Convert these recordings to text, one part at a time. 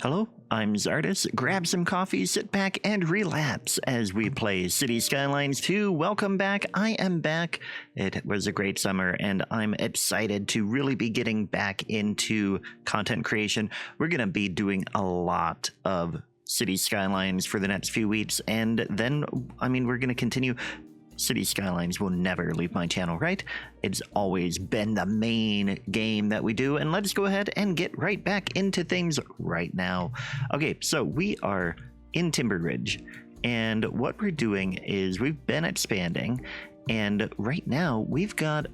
Hello, I'm Czardus. Grab some coffee, sit back, and relapse as we play Cities Skylines 2. Welcome back. I am back. It was a great summer, and I'm excited to really be getting back into content creation. We're going to be doing a lot of Cities Skylines for the next few weeks, and then, we're going to continue. Cities Skylines will never leave my channel, right? It's always been the main game that we do, and let's go ahead and get right back into things right now. Okay, so we are in Timber Ridge, and what we're doing is we've been expanding, and right now we've got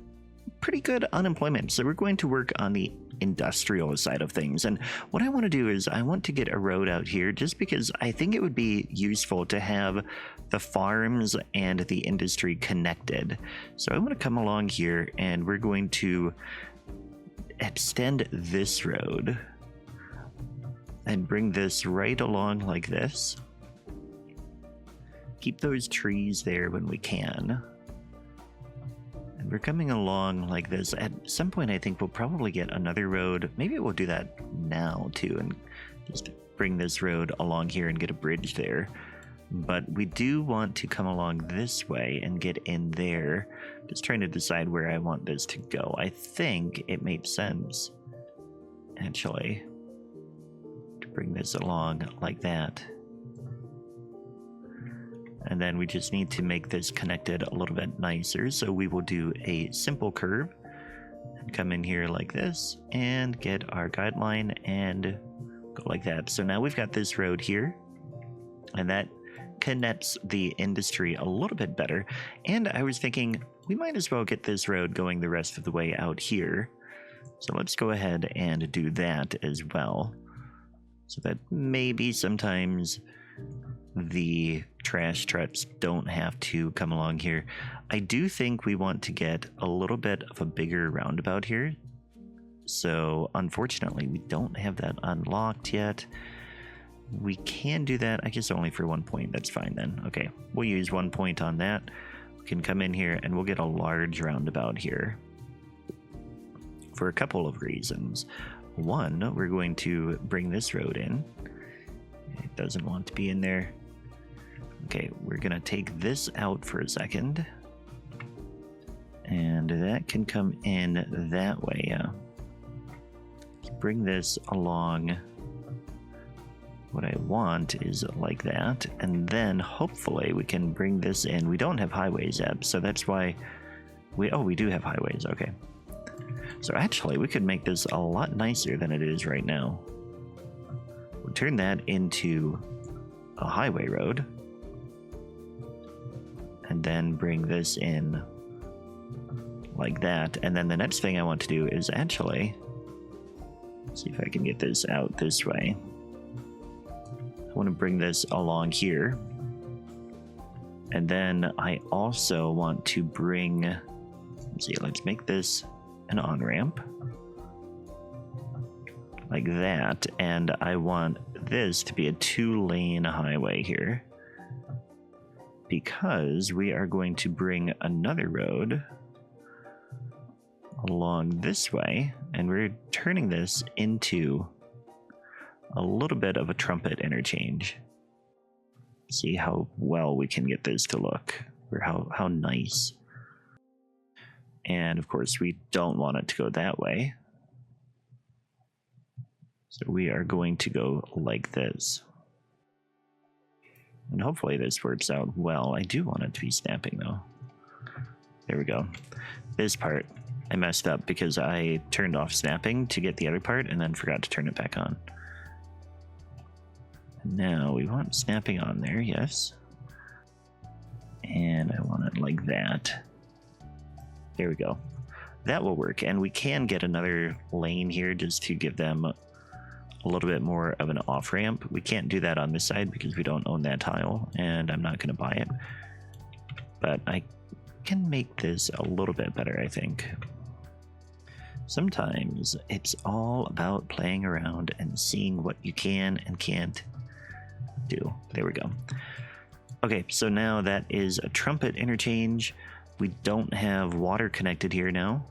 pretty good unemployment, so we're going to work on the industrial side of things. And what I want to do is I want to get a road out here just because I think it would be useful to have the farms and the industry connected. So I want to come along here and we're going to extend this road and bring this right along like this. Keep those trees there when we can. And we're coming along like this. At some point, I think we'll probably get another road. Maybe we'll do that now too, and just bring this road along here and get a bridge there. But we do want to come along this way and get in there. Just trying to decide where I want this to go. I think it makes sense, actually, to bring this along like that. And then we just need to make this connected a little bit nicer. So we will do a simple curve and come in here like this and get our guideline and go like that. So now we've got this road here, and that connects the industry a little bit better. And I was thinking we might as well get this road going the rest of the way out here. So let's go ahead and do that as well, so that maybe sometimes the trash trucks don't have to come along here. I do think we want to get a little bit of a bigger roundabout here. So unfortunately, we don't have that unlocked yet. We can do that, I guess only for 1 point. That's fine then. Okay, we'll use 1 point on that. We can come in here and we'll get a large roundabout here for a couple of reasons. One, we're going to bring this road in. It doesn't want to be in there. Okay, we're gonna take this out for a second, and that can come in that way. Yeah, let's bring this along. What I want is like that, and then hopefully we can bring this in. We don't have highways yet, so that's why we do have highways. Okay, so actually we could make this a lot nicer than it is right now. We'll turn that into a highway road, and then bring this in like that. And then the next thing I want to do is actually see if I can get this out this way. I want to bring this along here, and then I also want to bring, let's see, let's make this an on-ramp like that, and I want this to be a 2-lane highway here, because we are going to bring another road along this way, and we're turning this into a little bit of a Trumpet interchange. See how well we can get this to look, or how nice. And of course we don't want it to go that way, so we are going to go like this. And hopefully this works out well. I do want it to be snapping though. There we go. This part I messed up because I turned off snapping to get the other part and then forgot to turn it back on. And now we want snapping on there, yes. And I want it like that. There we go. That will work. And we can get another lane here just to give them a little bit more of an off-ramp. We can't do that on this side because we don't own that tile, and I'm not going to buy it. But I can make this a little bit better, I think. Sometimes it's all about playing around and seeing what you can and can't do. There we go. Okay, so now that is a Trumpet interchange. We don't have water connected here now.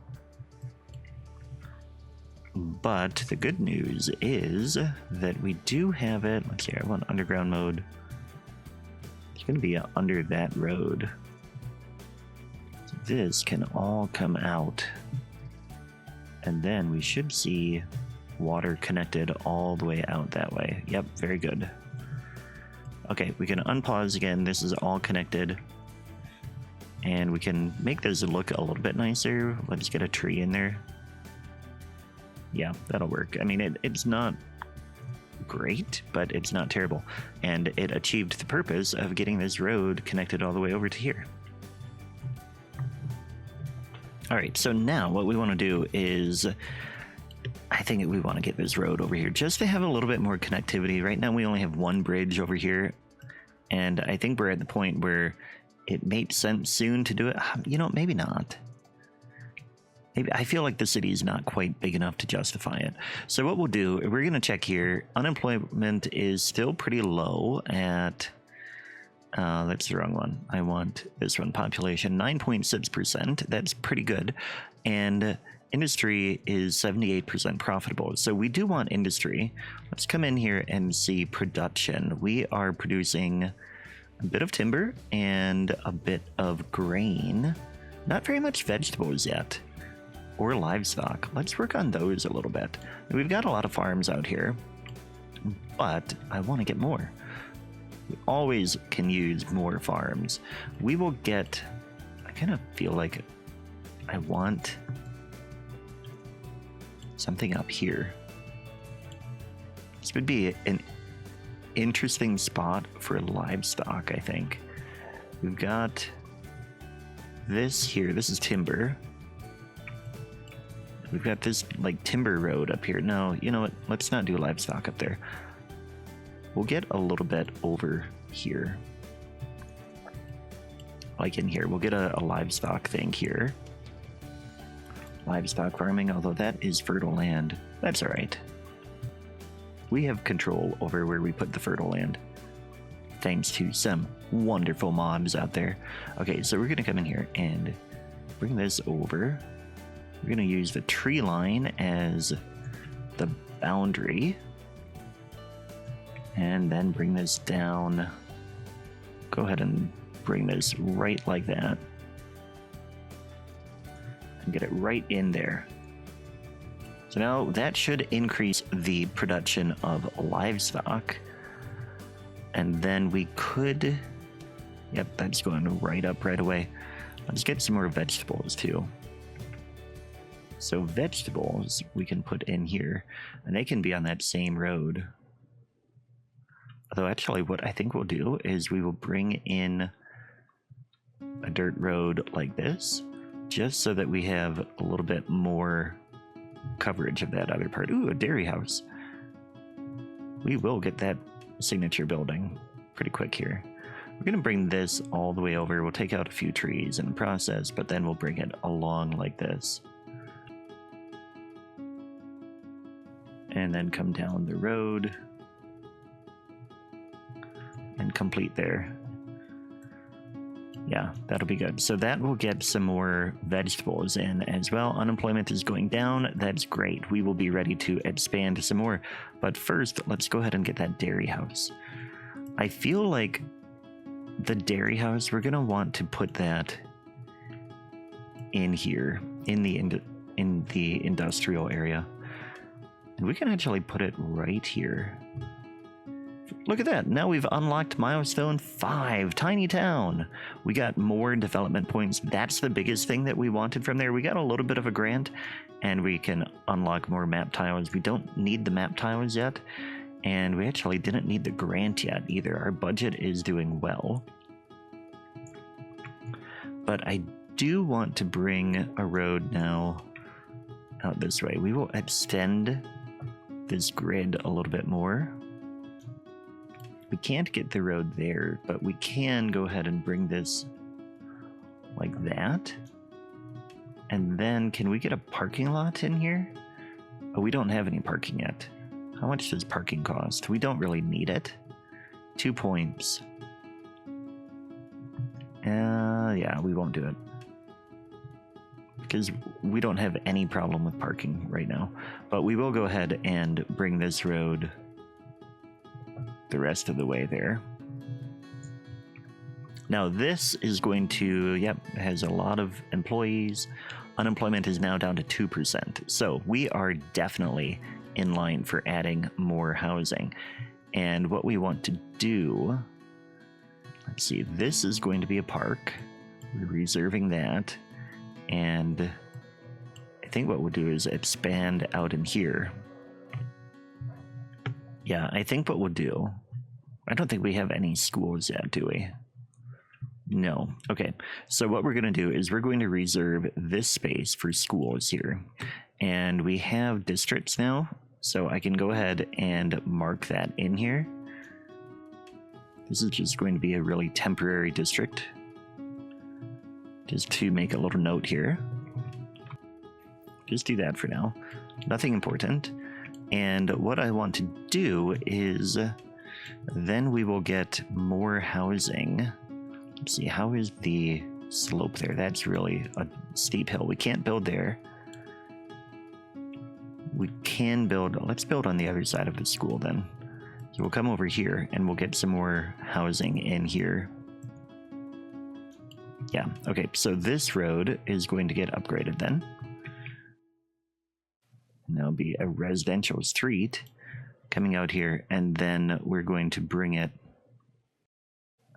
But the good news is that we do have it. Let's see, I want underground mode. It's going to be under that road. So this can all come out. And then we should see water connected all the way out that way. Yep, very good. Okay, we can unpause again. This is all connected. And we can make this look a little bit nicer. Let's get a tree in there. Yeah, that'll work. I mean, it's not great, but it's not terrible. And it achieved the purpose of getting this road connected all the way over to here. All right, so now what we want to do is, I think we want to get this road over here just to have a little bit more connectivity. Right now we only have one bridge over here, and I think we're at the point where it makes sense soon to do it. You know, maybe not. Maybe I feel like the city is not quite big enough to justify it. So what we'll do, we're going to check here. Unemployment is still pretty low at... that's the wrong one. I want this one. Population 9.6%. That's pretty good. And industry is 78% profitable. So we do want industry. Let's come in here and see production. We are producing a bit of timber and a bit of grain. Not very much vegetables yet. Or livestock. Let's work on those a little bit. We've got a lot of farms out here, but I want to get more. We always can use more farms. We will get, I kind of feel like I want something up here. This would be an interesting spot for livestock, I think. We've got this here. This is timber. We've got this like timber road up here. No, you know what? Let's not do livestock up there. We'll get a little bit over here. Like in here. We'll get a livestock thing here. Livestock farming, although that is fertile land. That's all right. We have control over where we put the fertile land. Thanks to some wonderful mobs out there. Okay, so we're going to come in here and bring this over. We're going to use the tree line as the boundary. And then bring this down. Go ahead and bring this right like that. And get it right in there. So now that should increase the production of livestock. And then we could... Yep, that's going right up right away. Let's get some more vegetables too. So vegetables we can put in here, and they can be on that same road. Although actually what I think we'll do is we will bring in a dirt road like this, just so that we have a little bit more coverage of that other part. Ooh, a dairy house. We will get that signature building pretty quick here. We're going to bring this all the way over. We'll take out a few trees in the process, but then we'll bring it along like this. And then come down the road and complete there. Yeah, that'll be good. So that will get some more vegetables in as well. Unemployment is going down. That's great. We will be ready to expand some more. But first, let's go ahead and get that dairy house. I feel like the dairy house, we're going to want to put that in here, in the industrial area. And we can actually put it right here. Look at that. Now we've unlocked Milestone 5, Tiny Town. We got more development points. That's the biggest thing that we wanted from there. We got a little bit of a grant, and we can unlock more map tiles. We don't need the map tiles yet, and we actually didn't need the grant yet either. Our budget is doing well. But I do want to bring a road now out this way. We will extend this grid a little bit more. We can't get the road there, but we can go ahead and bring this like that. And then can we get a parking lot in here? Oh, we don't have any parking yet. How much does parking cost? We don't really need it. 2 points. Yeah, we won't do it. because we don't have any problem with parking right now. But we will go ahead and bring this road the rest of the way there. Now this is going to, yep, has a lot of employees. Unemployment is now down to 2%. So we are definitely in line for adding more housing. And what we want to do, let's see, this is going to be a park. We're reserving that. And I think what we'll do is expand out in here. Yeah, I think what we'll do, I don't think we have any schools yet, do we? No. Okay, so what we're going to do is we're going to reserve this space for schools here. And we have districts now, so I can go ahead and mark that in here. This is just going to be a really temporary district. Just to make a little note here. Just do that for now. Nothing important. And what I want to do is then we will get more housing. Let's see, how is the slope there? That's really a steep hill. We can't build there. We can build, let's build on the other side of the school then. So we'll come over here and we'll get some more housing in here. Yeah, okay, so this road is going to get upgraded then. And there'll be a residential street coming out here, and then we're going to bring it,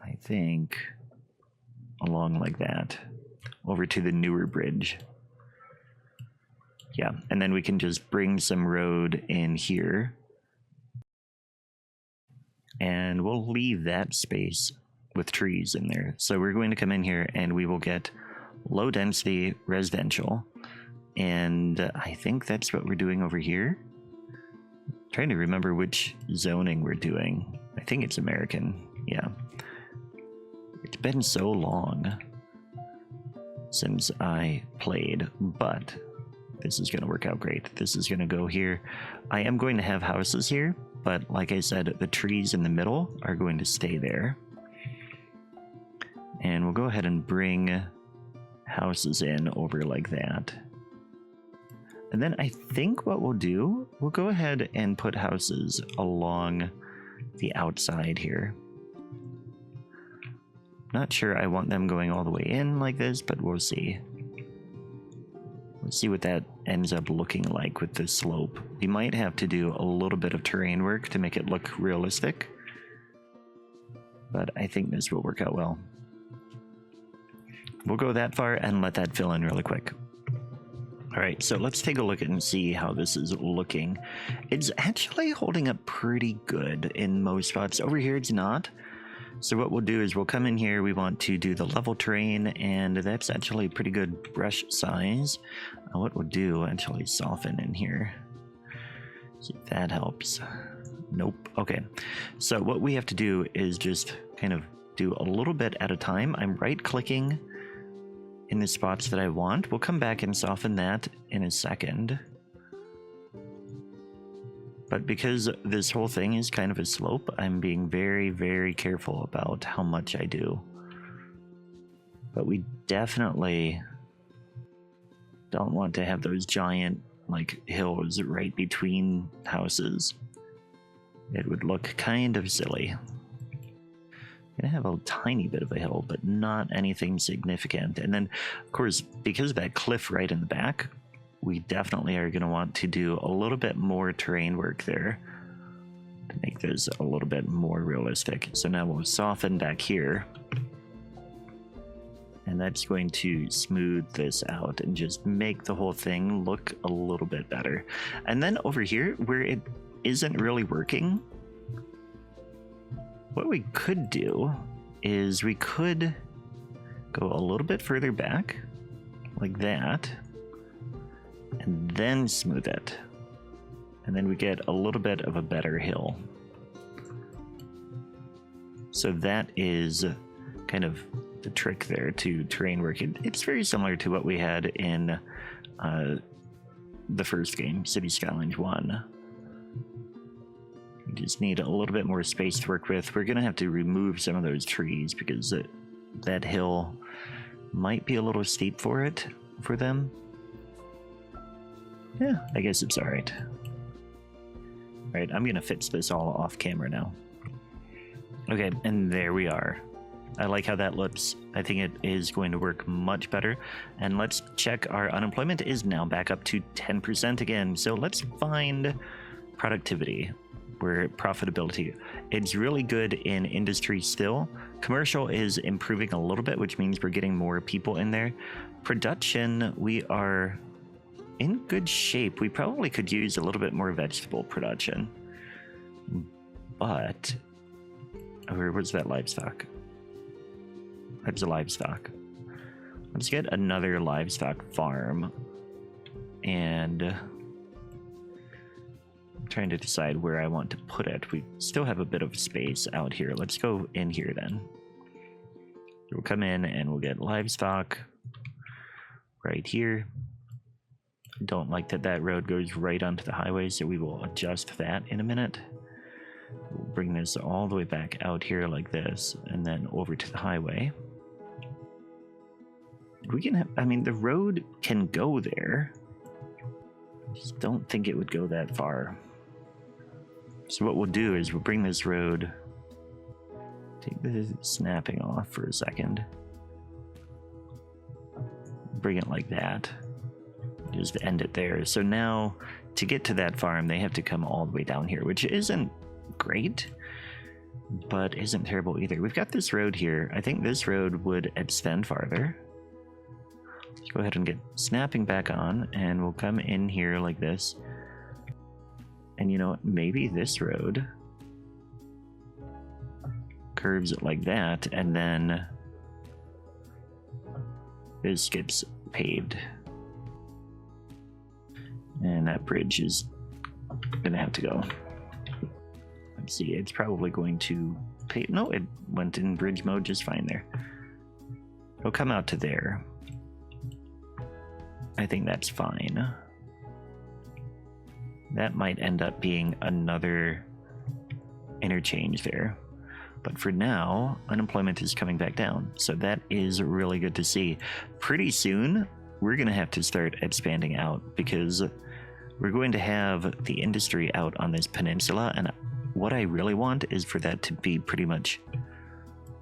I think, along like that, over to the newer bridge. Yeah, and then we can just bring some road in here. And we'll leave that space with trees in there. So we're going to come in here and we will get low density residential. And I think that's what we're doing over here. I'm trying to remember which zoning we're doing. I think it's American. Yeah. It's been so long since I played, but this is going to work out great. This is going to go here. I am going to have houses here, but like I said, the trees in the middle are going to stay there. And we'll go ahead and bring houses in over like that. And then I think what we'll do, we'll go ahead and put houses along the outside here. Not sure I want them going all the way in like this, but we'll see. Let's see what that ends up looking like with the slope. We might have to do a little bit of terrain work to make it look realistic. But I think this will work out well. We'll go that far and let that fill in really quick. Alright, so let's take a look and see how this is looking. It's actually holding up pretty good in most spots. Over here it's not. So what we'll do is we'll come in here, we want to do the level terrain, and that's actually a pretty good brush size. What we'll do, actually soften in here. See if that helps. Nope. Okay. So what we have to do is just kind of do a little bit at a time. I'm right-clicking in the spots that I want. We'll come back and soften that in a second. But because this whole thing is kind of a slope, I'm being very, very careful about how much I do. But we definitely don't want to have those giant, like, hills right between houses. It would look kind of silly. Gonna have a tiny bit of a hill, but not anything significant. And then, of course, because of that cliff right in the back, we definitely are going to want to do a little bit more terrain work there to make this a little bit more realistic. So now we'll soften back here. And that's going to smooth this out and just make the whole thing look a little bit better. And then over here, where it isn't really working, what we could do is we could go a little bit further back, like that, and then smooth it. And then we get a little bit of a better hill. So that is kind of the trick there to terrain work. It's very similar to what we had in the first game, Cities Skylines 1. We just need a little bit more space to work with. We're going to have to remove some of those trees because that hill might be a little steep for it. for them. Yeah, I guess it's alright. Alright, I'm gonna fix this all off camera now. Okay, and there we are. I like how that looks. I think it is going to work much better. And let's check. Our unemployment is now back up to 10% again. So let's find productivity, where profitability. It's really good in industry still. Commercial is improving a little bit, which means we're getting more people in there. Production, we are in good shape. We probably could use a little bit more vegetable production. But where was that livestock? That's a livestock. Let's get another livestock farm. And I'm trying to decide where I want to put it. We still have a bit of space out here. Let's go in here then. We'll come in and we'll get livestock right here. Don't like that that road goes right onto the highway, so we will adjust that in a minute. We'll bring this all the way back out here like this, and then over to the highway. We can have, I mean, the road can go there. Just don't think it would go that far. So what we'll do is we'll bring this road, take the snapping off for a second, bring it like that, just end it there. So now to get to that farm, they have to come all the way down here, which isn't great, but isn't terrible either. We've got this road here. I think this road would extend farther. Let's go ahead and get snapping back on, and we'll come in here like this. And you know what? Maybe this road curves like that, and then this gets paved. And that bridge is gonna have to go. Let's see, it's probably going to pave. No, it went in bridge mode just fine there. It'll come out to there. I think that's fine. That might end up being another interchange there. But for now, unemployment is coming back down. So that is really good to see. Pretty soon, we're going to have to start expanding out, because we're going to have the industry out on this peninsula. And what I really want is for that to be pretty much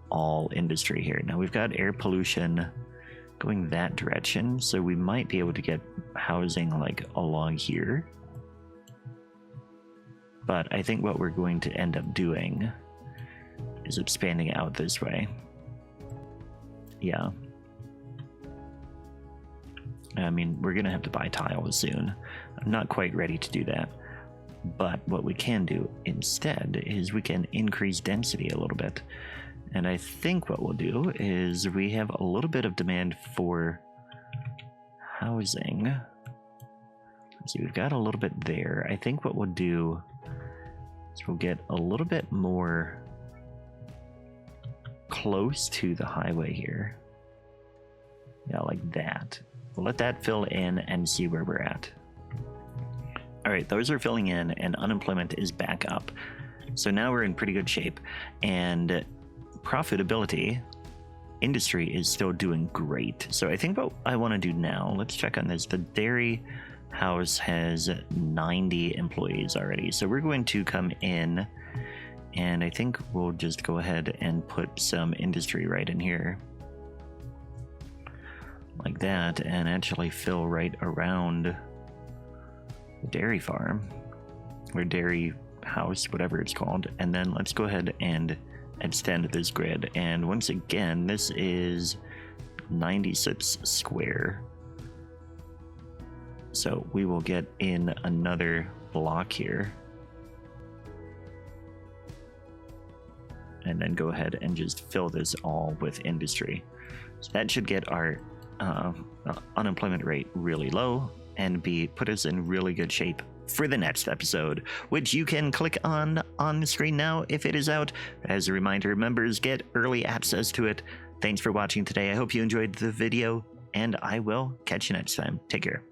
all industry here. Now we've got air pollution going that direction, so we might be able to get housing like along here. But I think what we're going to end up doing is expanding out this way. Yeah. I mean, we're gonna have to buy tiles soon. I'm not quite ready to do that. But what we can do instead is we can increase density a little bit. And I think what we'll do is we have a little bit of demand for housing. Let's see, we've got a little bit there. I think what we'll do is we'll get a little bit more close to the highway here. Yeah, like that. We'll let that fill in and see where we're at. All right, those are filling in and unemployment is back up. So now we're in pretty good shape, and profitability, industry is still doing great. So I think what I want to do now, let's check on this. The dairy house has 90 employees already. So we're going to come in, and I think we'll just go ahead and put some industry right in here. Like that, and actually fill right around the dairy farm, or dairy house, whatever it's called. And then let's go ahead and extend this grid. And once again, this is 96 square. So we will get in another block here. And then go ahead and just fill this all with industry. So that should get our unemployment rate really low and put us in really good shape for the next episode, which you can click on the screen now if it is out. As a reminder, members get early access to it. Thanks for watching today. I hope you enjoyed the video, and I will catch you next time. Take care.